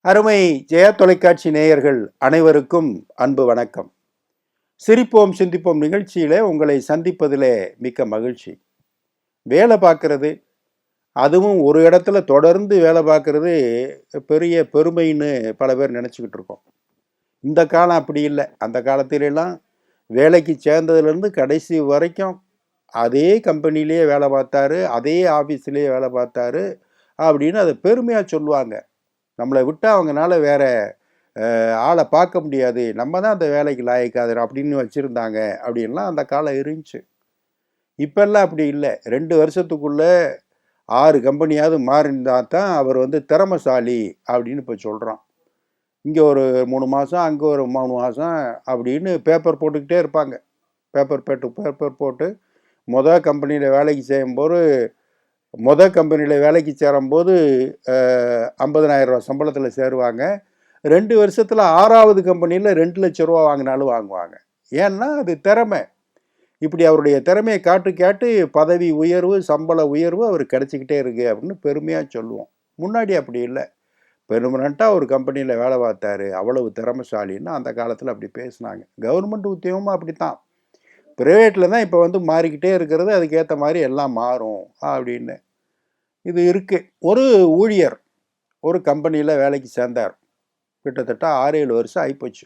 அருமை ஜெயா தொலைக்காட்சி நேயர்கள் அனைவருக்கும் அன்பு வணக்கம். சிரிப்போம் சிந்திப்போம் நிகழ்ச்சியில உங்களை சந்திப்பதிலே மிக்க மகிழ்ச்சி. வேலை பார்க்கறது, அதுவும் ஒரு இடத்துல தொடர்ந்து வேலை பார்க்கறது பெரிய பெருமைன்னு பல பேர் நினச்சிக்கிட்டு இருக்கோம். இந்த காலம் அப்படி இல்லை. அந்த காலத்திலெல்லாம் வேலைக்கு சேர்ந்ததுலேருந்து கடைசி வரைக்கும் அதே கம்பெனிலேயே வேலை பார்த்தாரு, அதே ஆஃபீஸ்லேயே வேலை பார்த்தாரு அப்படின்னு அதை பெருமையாக சொல்லுவாங்க. நம்மளை விட்டால் அவங்கனால வேற ஆளை பார்க்க முடியாது, நம்ம தான் அந்த வேலைக்கு லாயக்காதர் அப்படின்னு வச்சுருந்தாங்க அப்படின்லாம் அந்த காலம் இருந்துச்சு. இப்போல்லாம் அப்படி இல்லை. 2 வருஷத்துக்குள்ள 6 கம்பெனியாவது மாறினா தான் அவர் திறமைசாலி அப்படின்னு இப்போ சொல்கிறான். இங்கே ஒரு 3 மாதம், அங்கே ஒரு 3 மாதம் அப்படின்னு பேப்பர் போட்டுக்கிட்டே இருப்பாங்க. பேப்பர் போட்டு கம்பெனியில் வேலைக்கு செய்யும்போது கம்பெனியில் வேலைக்கு சேரும்போது 50,000 ரூபா சம்பளத்தில் சேருவாங்க. 2 வருஷத்தில் 6வது கம்பெனியில் 2 லட்ச ரூபா வாங்கினாலும் வாங்குவாங்க. ஏன்னா அது திறமை. இப்படி அவருடைய திறமையை காட்டு பதவி உயர்வு, சம்பள உயர்வு அவர் கிடைச்சிக்கிட்டே இருக்கு அப்படின்னு பெருமையாக சொல்லுவோம். முன்னாடி அப்படி இல்லை. பெர்மனண்ட்டாக ஒரு கம்பெனியில் வேலை பார்த்தாரு, அவ்வளவு திறமைசாலின்னு அந்த காலத்தில் அப்படி பேசினாங்க. கவர்மெண்ட் உத்தியோகமும் அப்படித்தான். ப்ரைவேட்டில் தான் இப்போ மாறிக்கிட்டே இருக்கிறது. அதுக்கேற்ற மாதிரி எல்லாம் மாறும் அப்படின்னு இது இருக்குது. ஒரு ஊழியர் ஒரு கம்பெனியில் வேலைக்கு சேர்ந்தார். கிட்டத்தட்ட 6-7 வருஷம் ஆகிப்போச்சு.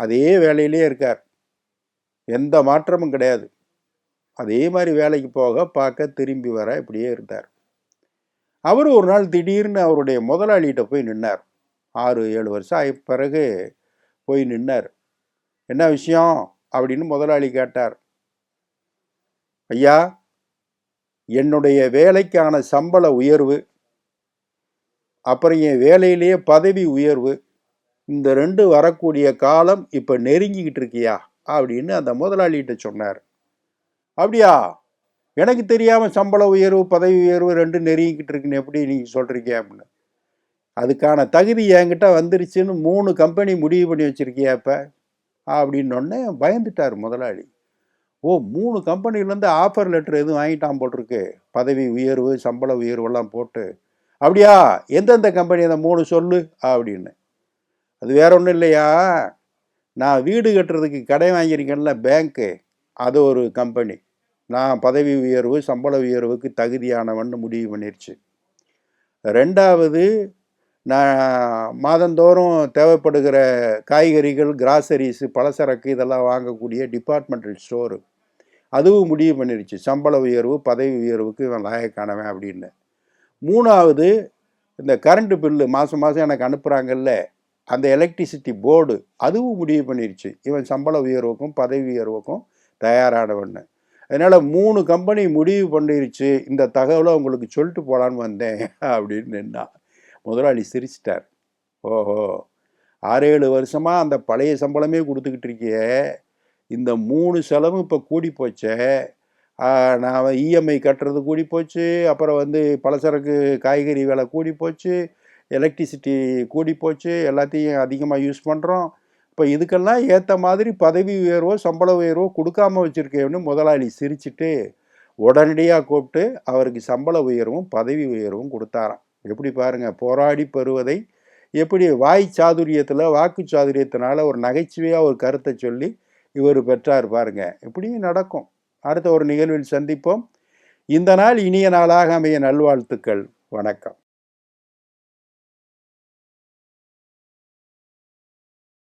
அதே வேலையிலே இருக்கார். எந்த மாற்றமும் கிடையாது. அதே மாதிரி வேலைக்கு போக பார்க்க திரும்பி வர இப்படியே இருந்தார். அவர் ஒரு நாள் திடீர்னு அவருடைய முதலாளிகிட்ட போய் நின்னார். 6-7 வருஷம் ஆகி பிறகு போய் நின்னார். என்ன விஷயம் அப்படின்னு முதலாளி கேட்டார். ஐயா, என்னுடைய வேலைக்கான சம்பள உயர்வு, அப்புறம் என் வேலையிலேயே பதவி உயர்வு, இந்த 2 வரக்கூடிய காலம் இப்போ நெருங்கிக்கிட்டு இருக்கியா அப்படின்னு அந்த முதலாளிகிட்ட சொன்னார். அப்படியா, எனக்கு தெரியாமல் சம்பள உயர்வு பதவி உயர்வு 2 நெருங்கிக்கிட்டு இருக்குன்னு எப்படி நீங்கள் சொல்கிறீங்க அப்படின்னு. அதுக்கான தகுதி என்கிட்ட வந்துருச்சுன்னு 3 கம்பெனி முடிவு பண்ணி வச்சுருக்கியா இப்போ அப்படின்னொடனே பயந்துட்டார் முதலாளி. ஓ, 3 கம்பெனிலேருந்து ஆஃபர் லெட்டர் எதுவும் வாங்கிட்டான் போட்டிருக்கு, பதவி உயர்வு சம்பள உயர்வெல்லாம் போட்டு. அப்படியா, எந்தெந்த கம்பெனி அந்த 3 சொல்லு அப்படின்னு. அது வேற ஒன்றும் இல்லையா, நான் வீடு கட்டுறதுக்கு கடை வாங்கியிருக்கேன்ல பேங்க்கு, அது ஒரு கம்பெனி. நான் பதவி உயர்வு சம்பள உயர்வுக்கு தகுதியானவன்னு முடிவு பண்ணிருச்சு. 2வது, நான் மாதந்தோறும் தேவைப்படுகிற காய்கறிகள், கிராசரிஸு, பலசரக்கு இதெல்லாம் வாங்கக்கூடிய டிபார்ட்மெண்டல் ஸ்டோரு, அதுவும் முடிவு பண்ணிருச்சு சம்பள உயர்வு பதவி உயர்வுக்கு இவன் லாயக்கானவன் அப்படின்னு. 3வது, இந்த கரண்ட் பில்லு மாதம் மாதம் எனக்கு அனுப்புகிறாங்கல்ல, அந்த எலக்ட்ரிசிட்டி போர்டு, அதுவும் முடிவு பண்ணிருச்சு இவன் சம்பள உயர்வுக்கும் பதவி உயர்வுக்கும் தயாரானவன்னு. அதனால் 3 கம்பெனி முடிவு பண்ணிருச்சு, இந்த தகவலை உங்களுக்கு சொல்லிட்டு போகலான்னு வந்தேன் அப்படின்னு நின்னா. முதலாளி சிரிச்சிட்டார். ஓஹோ, 6-7 வருஷமாக அந்த பழைய சம்பளமே கொடுத்துக்கிட்டு இருக்கிய, இந்த 3 செலவும் இப்போ கூடி போச்சே. நான் இஎம்ஐ கட்டுறது கூடி போச்சு, அப்புறம் பலசரக்கு காய்கறி விலை கூடி போச்சு, எலக்ட்ரிசிட்டி கூடி போச்சு, எல்லாத்தையும் அதிகமாக யூஸ் பண்ணுறோம். இப்போ இதுக்கெல்லாம் ஏற்ற மாதிரி பதவி உயர்வோ சம்பள உயர்வோ கொடுக்காம வச்சுருக்கேன்னு முதலாளி சிரிச்சுட்டு உடனடியாக கூப்பிட்டு அவருக்கு சம்பள உயர்வும் பதவி உயர்வும் கொடுத்தாராம். எப்படி பாருங்க, போராடி பெறுவதை எப்படி வாய் சாதுரியத்தில் வாக்கு சாதுரியத்தினால ஒரு நகைச்சுவையாக ஒரு கருத்தை சொல்லி இவர் பெற்றார் பாருங்க. இப்படியும் நடக்கும். அடுத்த ஒரு நிகழ்வில் சந்திப்போம். இந்த நாள் இனிய நாளாக அமைய நல்வாழ்த்துக்கள். வணக்கம்.